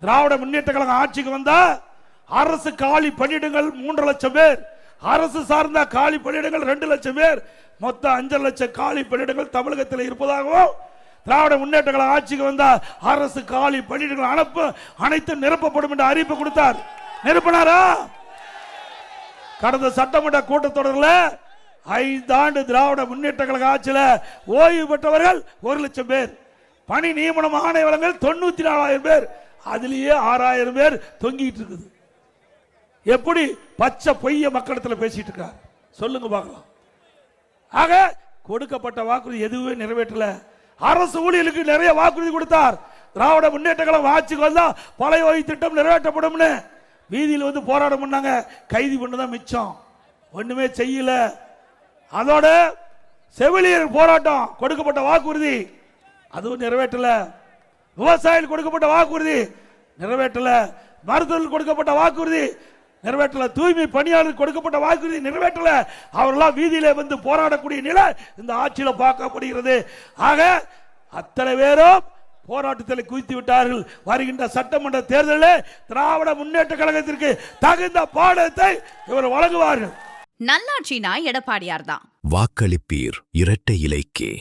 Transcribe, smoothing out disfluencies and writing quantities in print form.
திராவிட முன்னேற்ற கழகம் ஆட்சிக்கு வந்தா அரசு காலி பணியிடங்கள் 3 லட்சம் பேர், அரசு சார்ந்த காலி பணியிடங்கள் 2 லட்சம் பேர், மொத்தம் 5 லட்சம் காலி பணியிடங்கள் தமிழகத்தில் இருப்பதாகவும், திராவிட முன்னேற்ற கழகம் ஆட்சிக்கு வந்தா அரசு காலி பணியிடங்கள் அனைத்தும் நிரப்பப்படும் என்று அறிவிப்பு கொடுத்தார். நிரப்பினாரா? கடந்த சட்டமன்ற கூட்டத்தொடரில் 5 ஆண்டு திராவிட முன்னேற்ற கழக ஆட்சியில் ஓய்வு பெற்றவர்கள் 1 லட்சம் பேர், பணி நியமனம் ஆணையவர்கள் 94,000 பேர், அதுலயே 6,000 பேர் தொங்கிட்டு இருக்குது. எப்படி பச்சை பொய்ய மக்களிடத்தில் பேசிட்டு இருக்கார் சொல்லுங்க பார்க்கலாம். ஆக கொடுக்கப்பட்ட வாக்குறுதி எதுவுமே நிறைவேற்றல. அரசு ஊழியர்களுக்கு நிறைய வாக்குறுதி கொடுத்தார். திராவிட முன்னேற்ற கழகம் ஆட்சிக்கு வந்தா பழைய ஓய்வு திட்டம் நிறைவேற்றப்படும் வீதியில் வந்து போராட்டம் பண்ணாங்க. கைது பண்ணதான் மிச்சம், ஒண்ணுமே செய்யல. அதோட செவிலியர் போராட்டம், கொடுக்கப்பட்ட வாக்குறுதி அதுவும் நிறைவேற்றல. விவசாயிகள் கொடுக்கப்பட்ட வாக்குறுதி நிறைவேற்றல. மருத்துவர்கள் கொடுக்கப்பட்ட வாக்குறுதி நிறைவேற்றல. தூய்மை பணியாளர் கொடுக்கப்பட்ட வாக்குறுதி நிறைவேற்றல. அவர்களாம் வீதியிலே வந்து போராடக்கூடிய நிலை இந்த ஆட்சியில் பார்க்கப்படுகிறது. ஆக அத்தனை பேரும் போராட்டத்தில் குவித்து விட்டார்கள். வருகின்ற சட்டமன்ற தேர்தலில் திராவிட முன்னேற்ற கழகத்திற்கு தகுந்த பாடத்தை இவர் வழங்குவார்கள். நல்லாட்சினா எடப்பாடியார் தான். வாக்களிப்பீர் இரட்டை இலைக்கே.